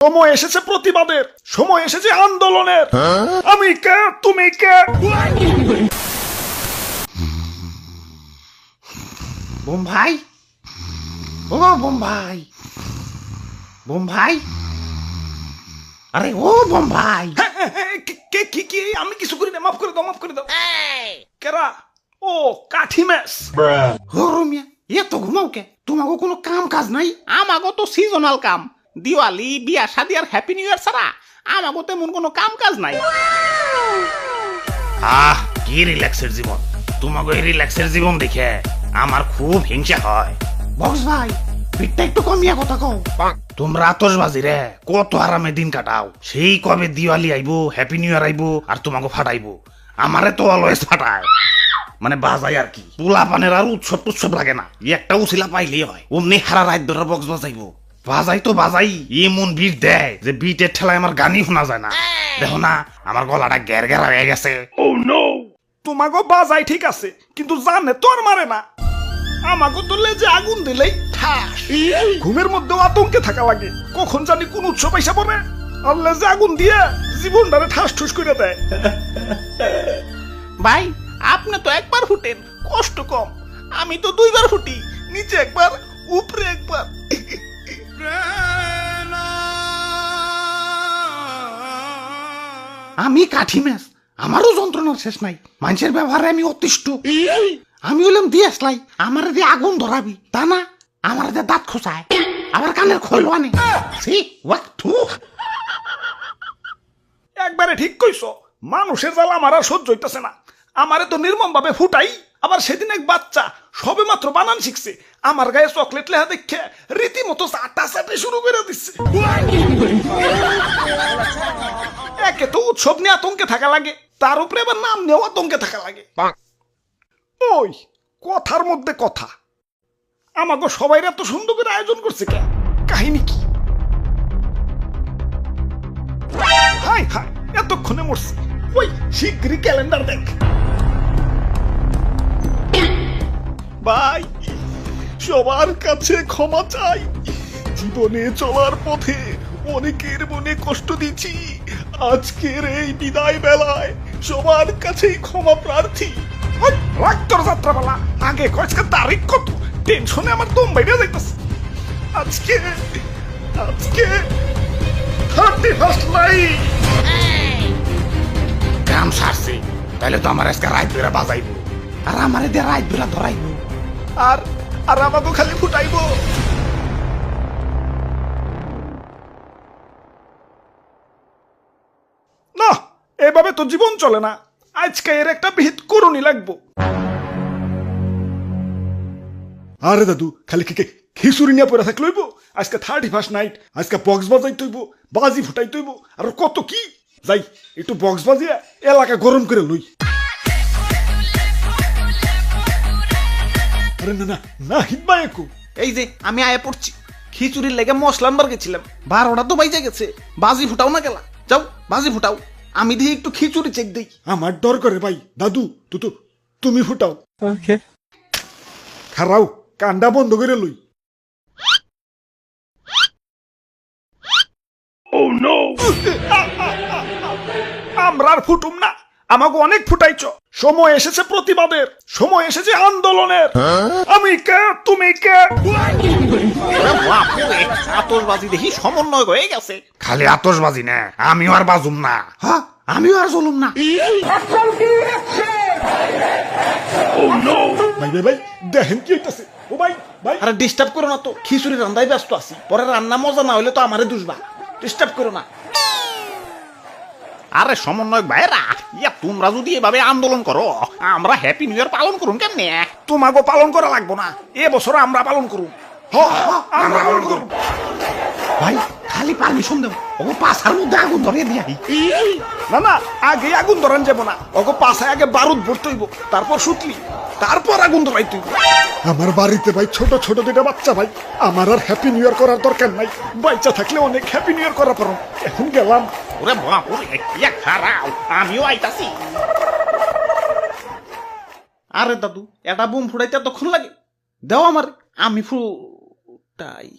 সময় এসেছে প্রতিবাদের, সময় এসেছে আন্দোলনের। আমি কে, তুমি কে? বোম্বাই, ও বোম্বাই, বোম্বাই, আরে ও বোম্বাই। কে কি কি? আমি কিছু করি না, মাফ করে দাও, মাফ করে দাও। কেরা? ও কাঠি ম্যাচ। ও রমিয়া, এত ঘুমাও কে? তোমাকে কোনো কাম কাজ নাই? আমাগো তো সিজনাল কাম, দিওয়ালি, বিয়া শাদি আর হ্যাপি নিউ ইয়ার ছাড়া আমাগো তেমন কোনো কাম কাজ নাই। কি রিল্যাক্সের জীবন! তোমাকে এই রিল্যাক্সের জীবন দেখে আমার খুব হিংসা হয়। বক্স ভাই, পিঠটা একটু কমিয়া কথা কও। তোমরা আতশবাজি রে কত আরামে দিন কাটাও। সেই কবে দিওয়ালি আইবো, হ্যাপি নিউ ইয়ার আইবো, আর তোমাকে ফাটাইবো। আমারে তো অলওয়েজ ফাটায়, মানে বাজাই আর কি। পোলা পানের আর উৎসব টুৎসব লাগে না, একটা উছিলা পাইলেই হয়। অমনি হারা রাত ধরে বক্স বাজাইবো। বাজাই তো বাজাই, এমন বিট দেয় যে বিটের ঠেলায় আমার গানই শোনা যায় না। দেখো না, আমার গলাটা গ্যার গ্যার হয়ে গেছে। তোমাগো বাজাই ঠিক আছে, কিন্তু জানে তোর মারে না। আমাগো তো লেজে আগুন দিলেই ঠাস। ঘুমের মধ্যেও আতঙ্কে থাকা লাগে, কখন জানি কোন উৎসব আইসা পড়ে আর লেজে আগুন দিয়ে জীবনটারে ঠাস ঠুস করে দেয়। ভাই, আপনি তো একবার ফুটেন, কষ্ট কম। আমি তো দুইবার ফুটি, নিচে একবার, উপরে একবার। আমি কাঠি ম্যাচ, আমারও যন্ত্রণার শেষ নাই। মানুষের ব্যবহারে আমি অতিষ্ঠ। আমি হলাম দিয়ে আসলাই, আমার দিয়ে আগুন ধরাবি তা না, আমার দিয়ে দাঁত খোঁচায়, আবার কানের খৈল আনে। একবারে ঠিক কইছো, মানুষের জ্বালা আমার আর সহ্য হইতেছে না। আমারে তো নির্মম ভাবে ফুটাই। আবার সেদিন এক বাচ্চা সবে মাত্র বানান শিখছে, আমার গায়ে চকলেট লেখা দেখে রীতিমতো চাটা চাটে শুরু করে দিচ্ছে। একে তো উৎসব নিয়ে আতঙ্কে থাকা লাগে, তার উপরে আবার নাম নিয়েও আতঙ্কে থাকা লাগে। ওই কথার মধ্যে কথা, আমাকে সবাই এত সুন্দর করে আয়োজন করছে কে? কাহিনী কি? হাই হাই, এতক্ষণে মরছি। ওই শিগগিরই ক্যালেন্ডার দেখ। ভাই, সবার কাছে ক্ষমা চাই। জীবনে চলার পথে অনেকের মনে কষ্ট দিচ্ছি। আজকের এই বিদায় বেলায় সবার কাছেই ক্ষমা প্রার্থী। রাক্তর যাত্রাবেলা আগে কয়েকটা তারিখ কত, টেনশনে আমার দম বাইরে যাইতেছে। আজকে আজকে 31st নাইট। কাম সারছে, তাহলে তো আমার আজকে রাত ধরে বাজাইবো, আর আমারে দিয়ে রাত বেলা ধরাইব। আর আর আমাকে খালি ফুটাইবো। না, এভাবে তো জীবন চলে না। আজকে এর একটা বিহিত করুনি লাগবো। আরে দাদু, খালি খিচুড়ি নিয়ে পড়ে থাকলে হইব? আজকে 31st নাইট, আজকে বক্স বাজাইতে হইব, বাজি ফুটাইতে হইব, আর কত কি। যাই একটু বক্স বাজিয়ে এলাকা গরম করে লই। আরে না না না, হিটবা একু। এই যে আমি আয়া পড়ছি, খিচুড়ির লেগে মশলা আনবার গেছিলাম, 12টা তো বাইজে গেছে। বাজি ফুটাও না গেলা, যাও বাজি ফুটাও, আমি দেখি একটু খিচুড়ি চেক দিই। আমার ডর করে ভাই। দাদু তুমি ফুটাও। ওকে, খারাও, কান্ডা বন্ধ করে লই। আমরা আর ফুটুম না, আমাকে অনেক ফুটাইছ। সময় এসেছে প্রতিবাদের, সময় এসেছে আন্দোলনের। আমি কে, তুমি কে? আতশবাজি দেখি সমন্বয় হয়ে গেছে। খালি আতশবাজি না, আমিও আর বাজুম না। হ্যাঁ, আমিও আর চলুম না। ভাই ভাই ভাই, দেখেন কি হইতাছে। ও ভাই ভাই, আরে ডিস্টার্ব করো না তো, খিচুড়ি রান্দায় ব্যস্ত আছি। পরে রান্না মজা না হইলে তো আমারে দুষবা, ডিস্টার্ব করো না। আরে সমন্বয়ক ভাইরা, ইয়া তোমরা যদি এভাবে আন্দোলন করো, আমরা হ্যাপি নিউ ইয়ার পালন করুন কেমনে? তোমাকে পালন করা লাগবো না, এ বছর আমরা পালন করুম। আমরা পালন করুম। ভাই খালি পারমিশন দেব, ও পাছার মধ্যে আগুন ধরিয়ে দিয়াই। না না, আগে আগুন ধরান যাব না, ওকে পাশায় আগে বারুদ ভরতে হইব, তারপর সুতলি, তারপর আগুন ধরাইতে হইব। আমার বাড়িতে ভাই ছোট ছোট দুটা বাচ্চা ভাই, আমার আর হ্যাপি নিউ ইয়ার করার দরকার নাই। বাচ্চা থাকলে অনেক হ্যাপি নিউ ইয়ার করা পারো। এখন গেলাম। ওরে বাপুরে, ইয়া খারাও, আমিও আইতাছি। আরে দাদু, এটা বুম ফুটাইতে এতক্ষণ লাগে? দেও আমার, আমি ফুটাই।